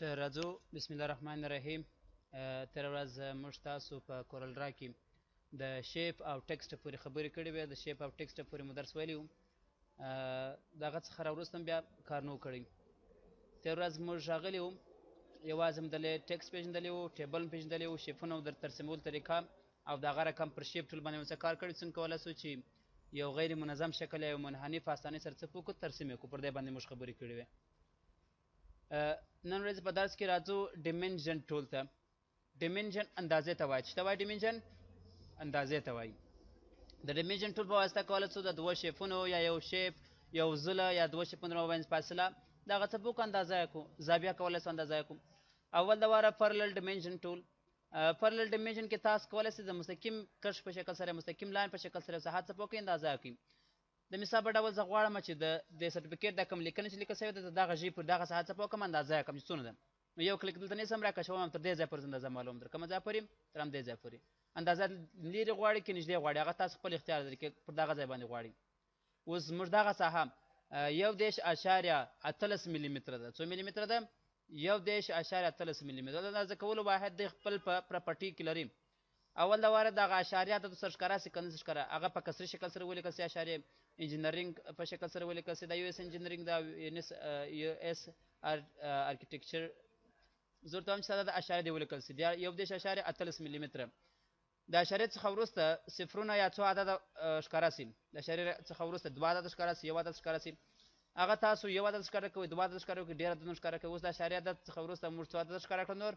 راځو بسم الله الرحمن الرحیم. تېره ورځ موږ تاسو په کورل ډرا کې د شیپ او ټکسټ پورې خبرې کړې وې. د شیپ او ټکسټ پورې مو درس ویلی وو. د هغه څخه راوروسته هم بیا کار نه و کړی. تېره ورځ موږ راغلي وو، یوازې همدلې ټکسټ پېژندلی وو، ټیبل هم پېژندلی وو، شیپونه او د ترسیمولو طریقه او د هغه رقم پر شیپ ټول باندې مو څه کار کړی، څنګه کولی سو چې یو غیر منظم شکل یا یو منحني په اسانۍ سره څه وکړو، ترسیم یې کړو. پر دې باندې موږ خبرې کړې وې. نن ورځ په درس کې راځو ډیمنژن ټول ته. ډیمنژن اندازې ته وایي. چې ته وایي ډیمنژن اندازې ته وایي. د ډیمنژن ټول په واسطه کولی سو د دوه شیپونو یا یو شیپ یو ځله یا دوه شیپونو مابینځ فاصله دغه څه په وکړو اندازه یې کړو. زاویه کولی سو اندازه یې کړو. اول د واره پرلل ډیمنژن ټول. پرلل ډیمنژن کې تاسو کولی سئ د مستقیم کش په شکل سره مستقیم لاین په شکل سره څه څه په وکړئ اندازه یې کړئ. د مثال په ډول زه غواړم چې د سرټیفیکیټ دا کوم لیکنه چې لیکل شوې ده د دغه ژبې پر دغه ساحه څه په وکړم اندازه یې کړم چې څونه ده. نو یو کلیک دلته نیسم راکشوم تر دې ځای پورې اندازه معلوم در کومه ځای پورې تر همدې ځای پورې. اندازه لرې غواړي که نږدې غواړي هغه تاسو خپل اختیار لري که پر دغه ځای باندې غواړي. اوس زموږ دغه ساحه 1.38 ملي متره ده. څو ملي متره ده؟ 1.38 ملي متره. د اندازه کولو واحد د خپل په پراپرټي کې لري. اول د واره دغه اشاریه ته سر ښکاره سي که نه ښکاره هغه په کسري شکل سره ولیکل سي. اشاریې انجینرینګ په شکل سره ولیکل سي. دا یو اس انجینرینګ دا یو اس ارکیټیکچر زه ورته وایم چې دا د اشاریې دی ولیکل سي. دا 1.38 ملي متره. د اشاریې څخه وروسته صفرونه یا څو عدده ښکاره سي. د اشاریې څخه وروسته 2 عدد ښکاره سي، 1 عدد ښکاره سي. هغه تاسو 1 عدد ښکاره کوئ، 2 عدد ښکاره کوئ، ډېر عددونه ښکاره کوئ. اوس د اشاریې عدد څخه وروسته موږ څو عدد ښکاره کړل؟ نور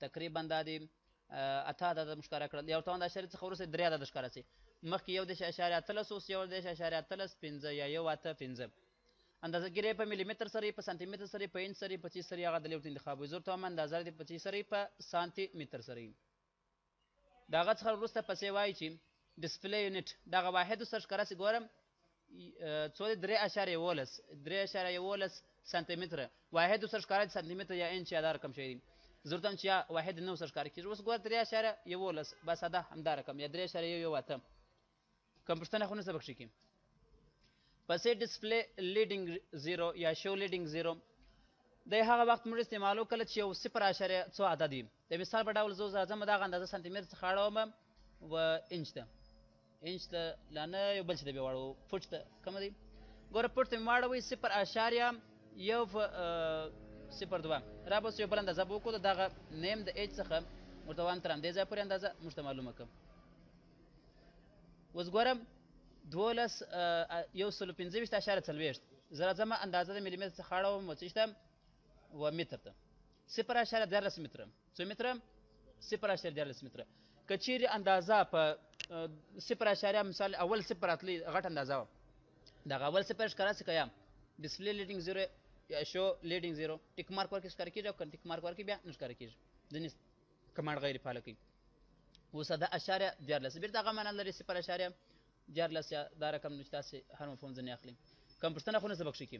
تقریبا دا دی 8 عدد مو ښکاره کړل. یو توان د اشاریې څخه وروسته 3 عدد ښکاره سي. مخکې 1.38 اوس 1.85 یا 1.85. اندازه ګیرې په ملي متر سره په سانتي متر سره په انچ سره په چیز سره هغه د لیوت انتخاب وي. زر ته هم اندازه دی په چیز سره په سانتي متر سره. د هغه څخه وروسته پسې وایي چې ډسپلی یونټ دغه واحد سره ښکاره سي. ګورم څو دی 3.11 سانتي متره. واحد سره ښکاره دي سانتي متر یا انچ یا دا رقم شوی دی. زه ورته چې یا واحد نو سره ښکاره کېږي. اوس ګوره 3.11 بس ده همدا رقم یا 3.18. کوم پوښتنه خو نه سبق شي کې. پسې ډسپلی لیډینګ 0 یا شو لیډینګ 0 د هغه وخت موږ استعمالو کله چې یو 0.څو عدد وي. د مثال په ډول زه اوس راځم دغه اندازه سانتي متر څخه اړوم و انچ ته. انچ ته لا نه یو بل چې ته بیا واړو فوټ ته کومه دی؟ ګوره فوټ ته مې واړوئ 0.102 را به یو بل اندازه به وکړو. د دغه نیم د ایچ څخه ورته وایم تر همدې ځای پورې اندازه موږ ته معلومه کړم. اوس ګورم 125.40 زه راځم اندازه د ملي متر څخه اړوم و څه شته و متر ته 0.14 متره. څو متره؟ 0.14 متره. که چیرې اندازه په 0. مثال اول 0 راتلی غټ اندازه وه دغه اول 0 ښکاره سي که یا ډسپلی لیډینګ 0 یا شو لیډینګ 0 ټیک مارک ورکړي ښکاره کېږي او که ټیک مارک ورکړي بیا نه ښکاره کېږي. ځینې کمانډ غیر فعاله کوي. اوس دا اشاریه 14 بېرته هغه معنا لري 0.14 یا دا رقم چې تاسې هر مفهوم ځینې اخلي. کوم پوښتنه خو نه سبق شي کې.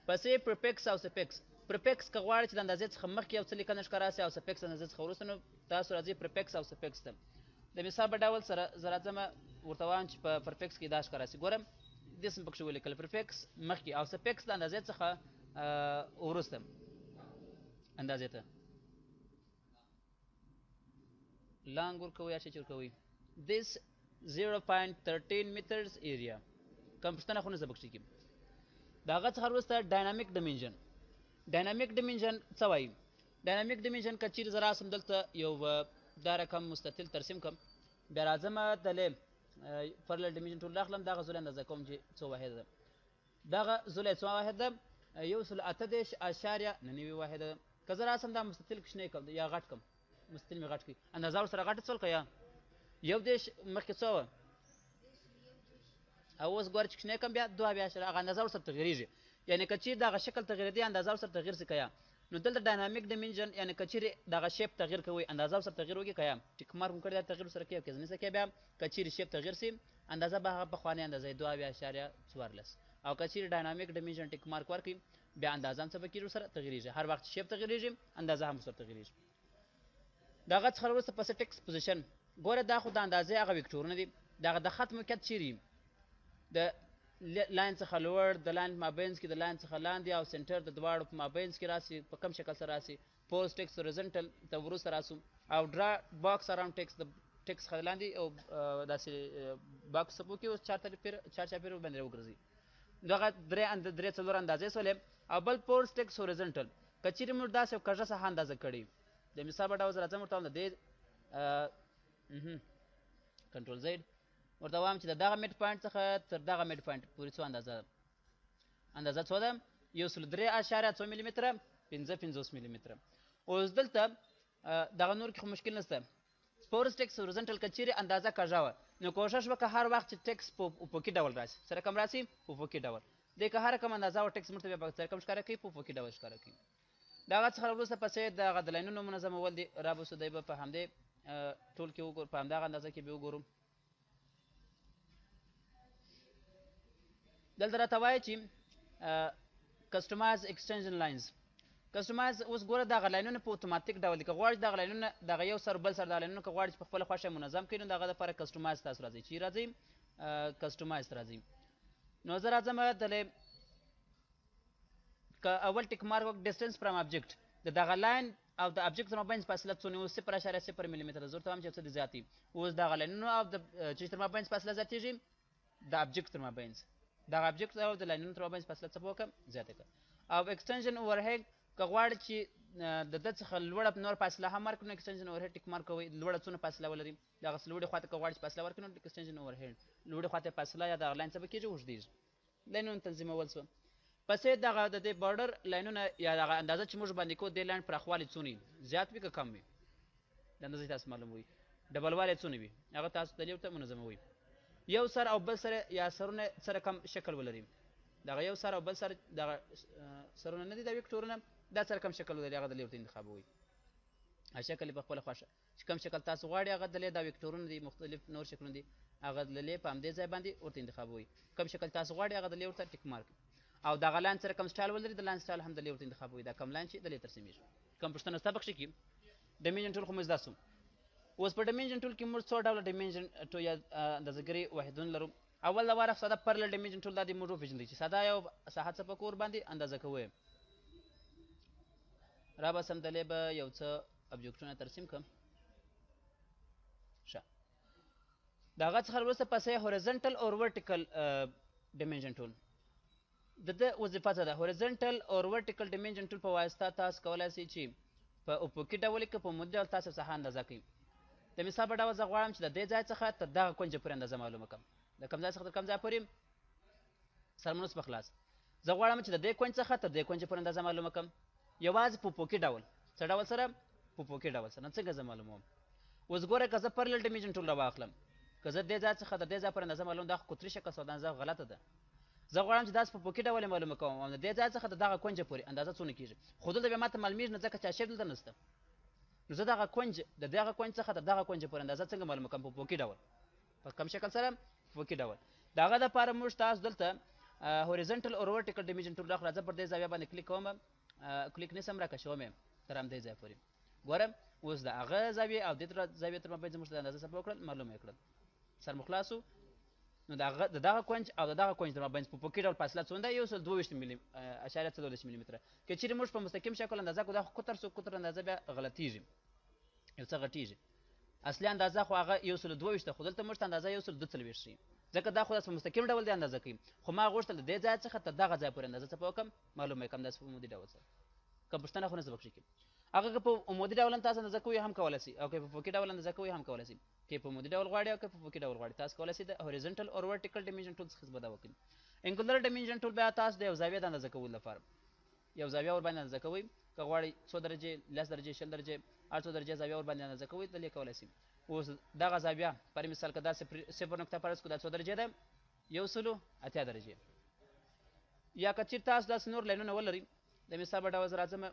پسې پرفکس او سفکس. پرفکس که غواړئ چې د اندازې څخه مخکې یو څه لیکنه ښکاره سي او سفکس اندازې څخه وروسته نو تاسو راځئ پرفکس او سفکس ته. د مثال په ډول سره زه راځم ورته وایم چې په پرفکس کې دا ښکاره سي. ګورم دې سم پکښې ولیکل پرفکس مخکې او سفکس د اندازې څخه وروسته اندازې ته لانګ ورکوئ یا چې ورکوئ. this 0.13 meters area. کوم پوښتنه خو نه سبق شي کې. د هغه څخه وروسته ډاینامیک ډیمنژن. ډاینامیک ډیمنژن څه وایي؟ ډاینامیک ډیمنژن که چیرې زه راسم دلته یو دا رقم مستطیل ترسیم کړم بیا راځم دلې پرلل ډیمنژن ټول راخلم دغه زولی اندازه کوم چې څو واحده ده. دغه زولی څو واحد ده؟ 1.98 واحده ده. که زه راسم دا مستطیل کوچنی کړم یا غټ کړم مستطیل مې غټ کړي اندازه ورسره غټه څول که یا 1 مخکې څو وه او اوس ګوره چې کوچنی کړم بیا 2 هغه اندازه ورسره تغیرېږي. یعنې که چیرې دغه شکل تغیرېدی اندازه ورسره تغیر سي که یا نو دلته ډاینامیک ډیمنژن یعنې که چیرې دغه شیپ تغیر کوئ اندازه ورسره تغیر وکړي که یا ټیک مارک مو کړی دا تغیر ورسره کوي او که ځینې څه کوي بیا که چیرې شیپ تغیر سي اندازه به هغه پخوانۍ اندازه یې 2.14 او که چیرې ډاینامیک ډیمنژن ټیک مارک ورکړي بیا اندازه هم څه به کېږي ورسره تغیرېږي. هر وخت چې شیپ تغیرېږي اندازه هم ورسره تغیرېږي. د هغه څخه وروسته پسې ټکس پوزیشن. ګوره دا خو د اندازې هغه ویکټورونه دي. دغه د خط موقعیت چیرې د لاین څخه لوړ، د لاین په مابینځ کې د لاین څخه لاندې او سنټر د دواړو په مابینځ کې راسي. په کوم شکل سره راسي؟ پوسټ ټیکس هوریزنټل ته وروسته راسو او ډرا باکس اراوند ټیکس د ټیکس څخه لاندې او داسې باکس څپو کې اوس چارچاپېره باندې راوګرځي. دغه درې څلور اندازې سولې. او بل پوسټ ټیکس هوریزنټل که چیرې موږ داسې کږه ساحه اندازه کړې د مثال په ډول راځم ورته وایم د دې کنټرول زیډ ورته وایم چې د دغه میډ پوینټ څخه تر دغه میډ پوینټ پورې څو اندازه څو ده؟ 103.4 ملي متره 55 ملي متره. اوس دلته دغه نور کې خو مشکل نشته. پورس ټیکس هوریزنټل که چیرې اندازه کږه وه نو کوشش وکړه هر وخت چې ټیکس په افقي ډول راسي. سره کم راسي؟ په افقي ډول. دې که هره کم اندازه وه ټیکس موږ ته بیا په سره کم ښکاره کوي؟ په افقي ډول ښکاره کوي. د هغه څخه وروسته پسې دغه د لاینونو منظمول دي. رابوسو دی به په همدې ټول کې وګورو، په همدغه اندازه کې به وګورو. دلته راته وایي چې کسټمایز ایکسټنشن لاینز. کسټمایز اوس ګوره دغه لاینونه په اتوماتیک ډول دي. که غواړئ دغه لاینونه دغه یو سر بل سر دغه لاینونه که غواړئ چې په خپله خوښه منظم کړئ نو د هغه دپاره کسټمایز تاسو راځئ. چې راځئ کسټمایز ته راځئ. نو زه راځم دلې که اول ټیک مارک وکړ ډسټنس فرام ابجکټ د دغه لاین او د ابجکټ تر مابینځ فاصله څونه وي؟ 0.0 ملي متره. زه ورته وایم چې یو څه دې زیات دي. اوس دغه لاینونو او د چې تر مابینځ فاصله زیاتېږي د ابجکټ تر مابینځ، دغه ابجکټ او د لاینونو تر مابینځ فاصله څه به وکړم؟ زیاته کړه. او ایکسټنشن اوورهیډ که غواړئ چې د ده څخه لوړه نور فاصله هم ورکړو نو ایکسټنشن اوورهیډ ټیک مارک کوئ. لوړه څونه فاصله ولري؟ دغسې لوړې خواته که غواړئ چې فاصله ورکړو نو ایکسټنشن اوورهیډ لوړې خواته فاصله یا دغه لاین څه به کېږي؟ اوږدېږي. لاینونه تنظیمول شوه. پسې دغه د دې بارډر لاینونه یا دغه اندازه چې موږ باندې کوو دې لاین پراخوالی څونه وي؟ زیات وي که کم وي؟ د اندازې تاسو معلوم وي. ډبلوالی څونه وي؟ هغه تاسو دلې ورته منظموئ. یو سر او بل سر یا سرونه سره کم شکل ولري. دغه یو سر او بل سر دغه سرونه نه دي دا ویکټورونه، دا سره کم شکل ولري هغه دلې ورته انتخابوئ. شکل یې په خپله خوښه چې کوم شکل تاسو غواړئ هغه دلې دا ویکټورونه دي مختلف نور شکلونه دي هغه دلې په همدې ځای باندې ورته انتخابوئ. کوم شکل تاسو غواړئ هغه دلې ورته ټیک مارک. او دغه لاین سره کوم سټایل ولري د لاین سټایل هم دلې ورته انتخابوئ. دا کوم لاین چې دلې ترسیمیږي. کوم پوښتنه شته بخښې کې؟ ډیمنژن ټول خو مو زده شو. اوس په ډیمنژن ټول کې موږ څو ډوله ډیمنژن ټول یا اندازهګري واحدونه لرو. اول د واره ساده پرله ډیمنژن ټول دا دې موږ وپېژندئ چې ساده یو ساحه څه په کور باندې اندازه کوئ. راباسم دلې به یو څه ابجکټونه ترسیم کړم. ښه، د هغه څخه وروسته پسې هوریزنټل اور ورټیکل ډیمنژن ټول. د ده وظیفه څه ده؟ هوریزنټل اور ورټیکل ډیمنژن ټول په واسطه تاسو کولی شئ چې په افقي ډول که په عمودي ډول تاسو ساحه اندازه کړئ. د مثال په ډول زه غواړم چې د دې ځای څخه تر دغه کونجه پورې اندازه معلومه کړم. د کوم ځای څخه تر کوم ځای پورې؟ سرمنوس په خلاص. زه غواړم چې د دې کونج څخه تر دې کونجې پورې اندازه معلومه کړم یوازې په افقي ډول. څه ډول سره؟ په افقي ډول سره. نو څنګه زه معلوموم؟ اوس ګوره که زه پرلل ډیمنژن ټول راواخلم، که زه دې ځای څخه د دې ځای پورې اندازه معلوم دا خو قطري شکل شو، دا اندازه غلطه ده. زه غواړم چې داسې په افقي ډول یې معلومه کوم او د دې ځای څخه د دغه کونجه پورې اندازه څونه کېږي. خو دلته بیا ماته معلومېږي نه ځکه چې اشیر دلته نشته. نو زه دغه کونج د دغه کونج څخه تر دغه کونجې پورې اندازه څنګه معلومه کړم؟ په افقي ډول. په کوم شکل سره؟ په افقي ډول. د هغه دپاره موږ تاسو دلته هوریزنټل اور ورټیکل ډیمنژن ټول راخ راځه پر دې زاویه باندې کلیک کوم. کلیک نیسم راکشوم یې تر همدې ځای پورې. ګورم اوس د هغه زاویې او دې زاویې تر مابین زموږ د اندازه څه وکړل؟ معلومه یې کړل. سر مو خلاص و. نو د دغه کونج او د دغه کونج تر مابین په افقي ډول فاصله څومره ده؟ 122 ملي اشاریه 14 ملي متره. که چیرې موږ په مستقیم شکل اندازه کړو دا خو قطر شو، قطر اندازه بیا غلطیږي، یو څه غټیږي. اصلي اندازه خو هغه 122 ده، خو دلته موږ ته اندازه 142 ښیي ځکه دا خو داسې په مستقیم ډول دی اندازه کوي. خو ما غوښتل د دې ځای څخه تر دغه ځای پورې اندازه څه وکړم؟ معلومه یې کړم داسې په عمودي ډول سره. که پوښتنه خو نه څه بخښې کې هغه که په عمودي ډول تاسو اندازه کوئ هم کولی شئ او که په افقي ډول اندازه کوئ هم کولی شئ. که په عمودي ډول غواړئ او که په افقي ډول غواړئ تاسو کولی شئ د هوریزنټل اور ورټیکل ډیمنژن ټول څخه استفاده وکړئ. انګولر ډیمنژن ټول بیا تاسو د یو زاویې د اندازه کولو لپاره یو زاویه ور باندې اندازه کوئ. که غواړئ 100 درجې 10 درجې 20 درجې 800 درجې زاویه ور باندې اندازه کوئ دلې کولی شئ. اوس دغه زاویه پر مثال که دا 0.0 فرض کړو دا 100 درجې ده 180 درجې. یا که چېرې تاسو داسې نور لاینونه ولرئ د مثال په ډول زه راځم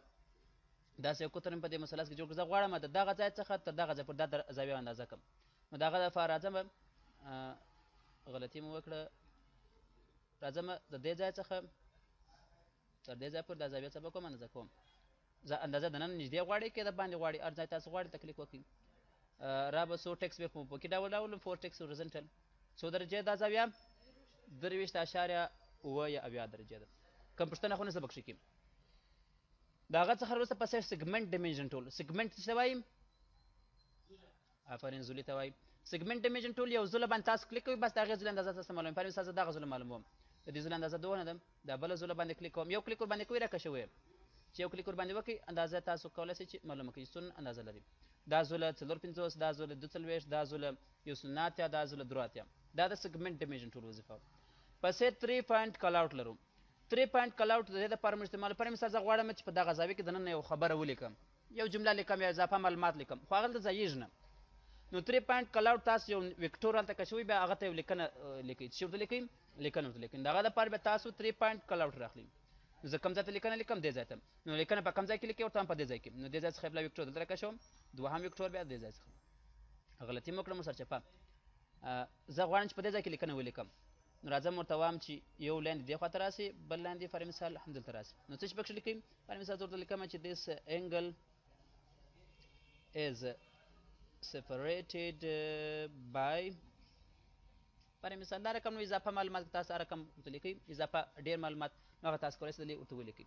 داسې یو قطر مې په دې مثلث کې جوړ کړو. زه غواړم د دغه ځای څخه تر دغه ځای پورې دا زاویه اندازه کړم. نو د هغه دپاره راځم غلطي مې وکړه راځم د دې ځای څخه تر دې ځای پورې دا زاویه څه به کوم؟ اندازه کوم. زه اندازه د نن نږدې غواړئ که د باندې غواړئ هر ځای تاسو غواړئ تکلیک وکړئ. را به څو ټکس بیا په افقي ډول راولم 4 ټکس هوریزنټل 100 درجې دا زاویه 23.7 اویا درجې ده. کوم پوښتنه خو نشته پکښې کې. د هغه څخه وروسته پسې سیګمنټ ډیمنژن ټول. سیګمنټ څه ته وایي؟ آفرین زولي ته وایي. سیګمنټ ډیمنژن ټول یو زوله باندې تاسو کلیک کوئ، بس د هغې زولې اندازه تاسو معلوموي. په مثال زه دغه زوله معلوموم، د دې زولې اندازه دونه ده، دا بله زوله باندې کلیک کوم، یو کلیک ورباندې کوئ راکشه ویل چې یو کلیک ورباندې وکړئ اندازه تاسو کولی شئ چې معلومه کړئ څومره اندازه لري. دا زوله 54، دا زوله 42، دا زوله 189، دا زوله 83. دا د سیګمنټ ډیمنژن ټول وظیفه. پسې 3 پوینټ کال آوټ لرو. 3 پوینټ کال آوټ د دې دپاره موږ استعمالوو. پر مثال زه غواړم چې په دغه زاویې کې دننه یو خبره ولیکم، یو جمله لیکم یا اضافه معلومات لیکم، خو هغلته ځایېږي نه. نو 3 پوینټ کال آوټ تاسو یو ویکټور هلته کشوي، بیا هغه ته یو لیکنه لیکئ. څه ورته لیکئ؟ لیکنه ورته لیکئ. د هغه دپاره بیا تاسو 3 پوینټ کال آوټ راخلئ. نو زه کوم ځای ته لیکنه لیکم؟ دې ځای ته. نو لیکنه په کوم ځای کې لیکئ؟ ورته هم په دې ځای کې. نو دې ځای څخه بیا ویکټور دلته راکشوم، دوهم ویکټور بیا دې ځای څخه. غلطي مو وکړه سرچپه. زه غواړم چې په دې ځای کې لیکنه ولیکم، نو راځم ورته وایم چې یو لاین دې خواته راسي، بل لاین دې فار مثال همدلته راسي. نو څه چې پکښې لیکئ؟ فار مثال زه ورته لیکم چې this angle is separated by پر مثال دا رقم. نو اضافه معلومات تاسو هر رقم ورته لیکئ، اضافه ډېر معلومات نو هغه تاسو کولی شئ ورته ولیکئ.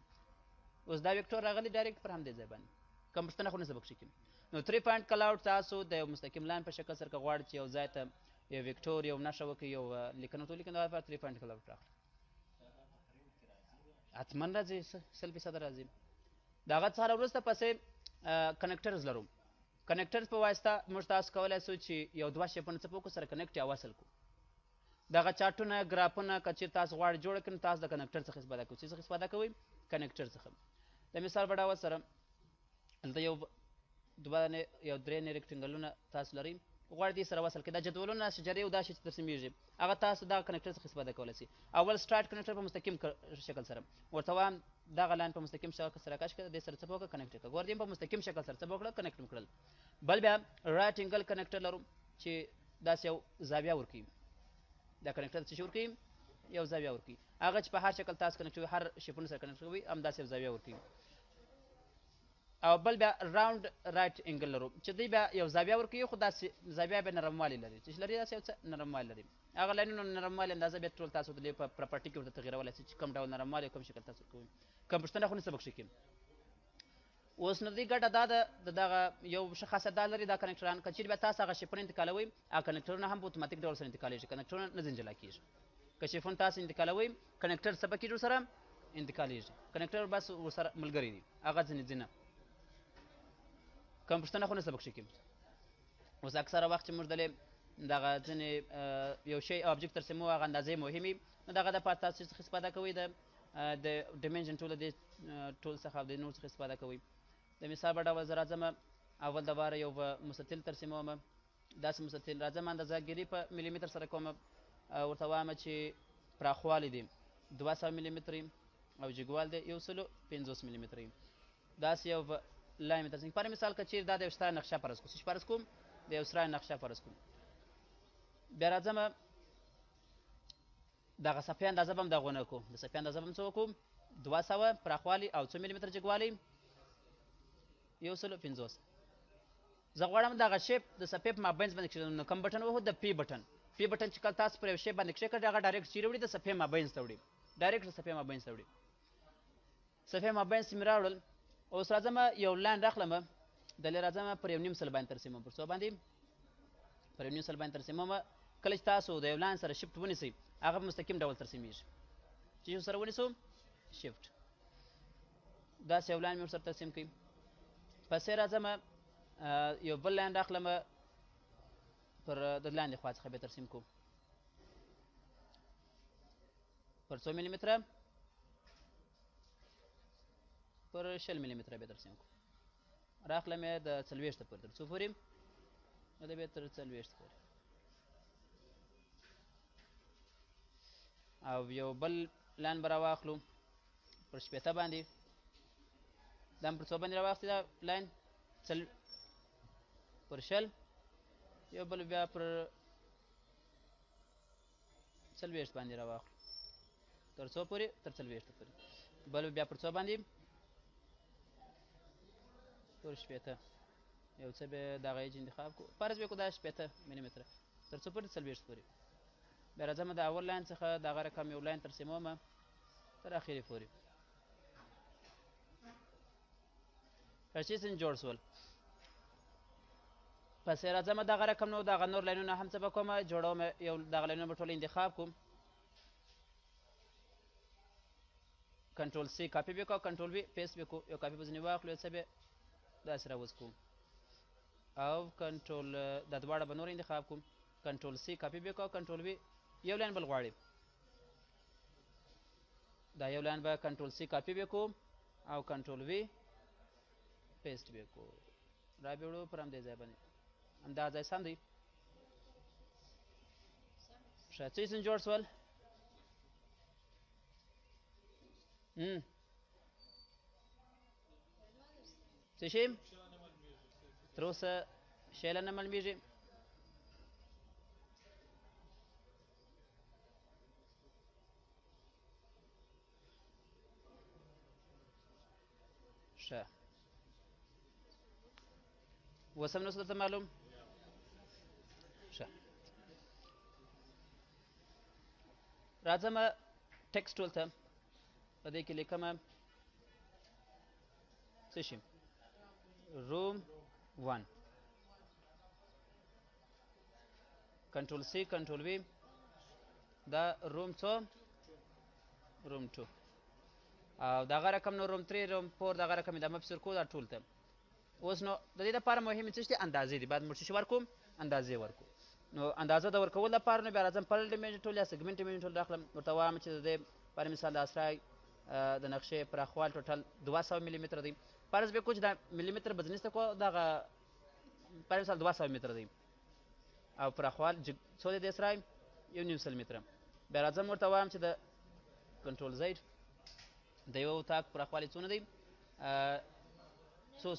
اوس دا ویکټور راغلی ډایرکټ پر همدې ځای باندې، کوم پوښتنه خو نشته پکښې کې. نو 3 پوینټ کال آوټ تاسو د یو مستقیم لاین په شکل سره که غواړئ چې یو ځای ته یو ویکټور یو نښه وکړئ، یو لیکنه ورته ولیکئ، نو هغه لپاره 3 پوینټ کال آوټ راخلئ. حتما راځي، 100% راځي. د هغه څخه وروسته پسې کنیکټرز لرو. کنیکټرز په واسطه موږ تاسو کولی شو چې یو دوه شیپونه څه وکړو سره کنیکټ یا وصل کړو. دغه چارټونه ګرافونه که چېرې تاسو غواړئ جوړه کړئ، نو تاسو د کنیکټر څخه استفاده کوئ. څه څخه استفاده کوئ؟ کنیکټر څخه. د مثال په ډول سره دلته یو درې ریکټنګلونه تاسو لرئ، غواړئ دې سره وصل کړئ. دا جدولونه شجرې او دا شی چې ترسیمیږي هغه تاسو دغه کنیکټر څخه استفاده کولی شئ. اول سټارټ کنیکټر په مستقیم شکل سره ورته وایم دغه لاین په مستقیم شکل سره کش کړه، دې سره څه وکړه؟ کنیکټ کړه. ګوره دې په مستقیم شکل سره څه وکړه؟ کنیکټ مو کړل. بل بیا رایټ انګل کنیکټر لرو چې داسې یو زاویه ورکوي. دا کنیکټر څه شي ورکوي؟ یو زاویه ورکوي. هغه چې په هر شکل تاسو کنیکټوي، هر شیپونو سره کنیکټ کوئ، همداسې یو زاویه ورکوي. او بل بیا راوند رایټ انګل لرو چې دوی بیا یو زاویه ورکوي، خو داسې زاویه بیا نرموالی لري. چې لري داسې یو څه نرموالی لري. هغه لاینونو نرموالی اندازه بیا ټول تاسو د په پراپرټي کې ورته تغیرولی شئ چې کوم ډول نرموالی کوم شکل تاسو کوئ. کوم پوښتنه خو نشته پکښې کې. اوس نو دې ګټه دا ده د دغه یو ښه خاصیت دا لري دا کنیکټران، که چېرې بیا تاسو هغه شیپونه انتقالوئ، هغه کنیکټرونه هم په اتوماتیک ډول سره انتقالېږي. کنیکټرونه نه زنجلا کېږي. که شیفون تاسو انتقالوئ، کنیکټر څه پکېږي ورسره؟ انتقالېږي. کنیکټر بس ورسره ملګری دي، هغه ځینې ځي نه. کوم پوښتنه خو نشته پکښې کې. اوس اکثره وخت چې موږ دلې دغه ځینې یو شی آبجکټ ترسیموو، هغه اندازې مهمې، نو دغه دپاره تاسو څخه استفاده کوئ؟ د ډیمنژن ټول دې ټول څخه او د نور څخه استفاده کوئ. د مثال په ډول زه راځم اول د واره یو مستطیل ترسیموم. داسې مستطیل راځم اندازه ګیري په ملي متر سره کوم، ورته وایم چې پراخوالی دی 200 ملي متر او جګوال دی 150 ملي متر. داسې یو لاین ترسیم. پر مثال که چېرې دا د یو ستره نقشه فرض کړو، څه فرض کوم؟ د یو ستره نقشه فرض کوم. بیا راځم دغه صفحې اندازه به هم دغونه کړو. د صفحې اندازه به هم څه وکړو؟ 200 پراخوالی او 2 ملي متر جګوالی 150. زه غواړم دغه شیپ د صفحې په مابینځ باندې کښېږدم، نو کوم بټن ووهو؟ د پی بټن. پی بټن چې کله تاسو پر یو شی باندې کښېږدئ، هغه ډایرکټ چیرې وړي؟ د صفحې مابینځ ته وړي. ډایرکټ د صفحې مابینځ ته وړي. صفحې مابینځ ته مې راوړل. اوس راځم یو لاین راخلم، دلې راځم پر یو نیم سل باندې ترسیموم. پر څو باندې؟ پر یو نیم سل باندې ترسیموم. کله چې تاسو د یو لاین سره شفټ ونیسئ، هغه په مستقیم ډول ترسیمیږي. چې سره ونیسو شفټ، داسې یو لاین مې ورسره ترسیم کړئ. پسې راځم یو بل لاین راخلم، پر د لاندې خوا څخه بیا ترسیم کوو. پر 100 ملي متره، پر 20 ملي متره بیا ترسیم کوو. راخلم یې د 40 پورې. تر څو پورې؟ د بیا تر 40 پورې. او یو بل لاین به راواخلو پر 80 باندې. دا هم پر څو باندې راواخلئ دا لاین؟ پر 20. یو بل بیا پر 40 باندې راواخلو. تر څو پورې؟ تر 40 پورې. بل بیا پر څو باندې؟ پر 80. یو څه بیا دغه ایج انتخاب کړو، فرض وکړو دا 80 ملي متره. تر څو پورې؟ 40 پورې. بیا راځم د اول لاین څخه دغه رقم یو لاین ترسیمومه تر اخرې پورې. چې څنګه جوړ شول پسې راځم دغه رقم نو دغه نور لاینونه هم څه به کوم جوړوم، یو دغه لاینونه به ټول انتخاب کوم، کنټرول سی کاپي به کو، کنټرول وی پیسټ به کو، یو کاپي به ځینې واخلو څه به داسې راوځکو او کنټرول دا دواړه به نور انتخاب کوم، کنټرول سی کاپي به کو، کنټرول وی یو لاین بل غواړي دا یو لاین به کنټرول سی کاپي به کوم او کنټرول وی پیسټ به کو را بیړو پر همدې ځای باندې همدا ځای سم دی. ښه څه څنګه جوړ شول څه شي تر اوسه شیله نه معلومیږي. ښه اوس هم نو څه درته معلوم. ښه راځم ټکسټ ټول ته په دې کې لیکم څه شي روم 1 کنټرول سی کنټرول وی دا روم 2 روم 2 او دغه رقم نو روم 3 روم 4 دغه رقم د مفسر کو دا ټول ته. اوس نو د دې لپاره مهم څه دي اندازې دي بعد مرشي ورکوم اندازې ورکو نو اندازه د ورکول لپاره نو بیا راځم پر ډیمنژن ټول یا سګمنټ ډیمنژن ټول راخلم ورته وایم چې د پر مثال د اسرای د نقشې پراخوال ټوټل 200 ملي متر دی فرض به کوم دا ملي متر بزنسته کو دغه پر مثال 200 متر دی او پراخوال څو دی د اسرای 1.5 متر. بیا راځم ورته وایم چې د کنټرول زید د یو اتاق پراخوالی څونه دی څو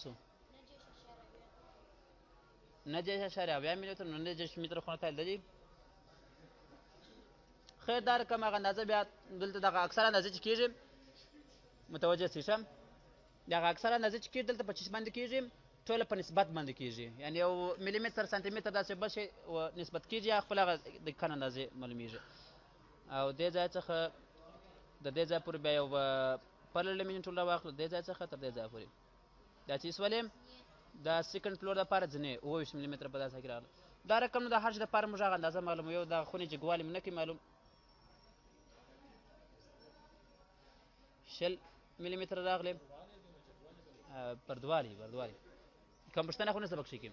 9.8 ملي متر 9 متر خونه تایل دی. خیر دا رقم هغه اندازه بیا دلته دغه اکثر اندازې چې کېږي متوجه شئ دغه اکثر اندازې چې کېږي دلته په چیس باندې کېږي ټوله په نسبت باندې کېږي یعنی یو ملي متر سانتي متر داسې بل شي نسبت کېږي یا خپل هغه دقیقاً اندازې معلومیږي او دې ځای څخه د دې ځای پورې بیا یو پرل لیمینټ ټول راواخلو دې ځای څخه تر دې ځای پورې دا چې ولې دا سیکنډ فلور لپاره ځینې 28 ملي متر په داسې کې راغله. دا رقم نو د هر شي لپاره موږ هغه اندازه معلوموو د خونې جګوالی مو نه کوي معلوم 20 ملي متر راغلی بردوالی کوم پوښتنه خو نشته پکښې کې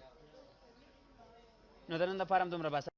نو د نن لپاره هم دومره بس.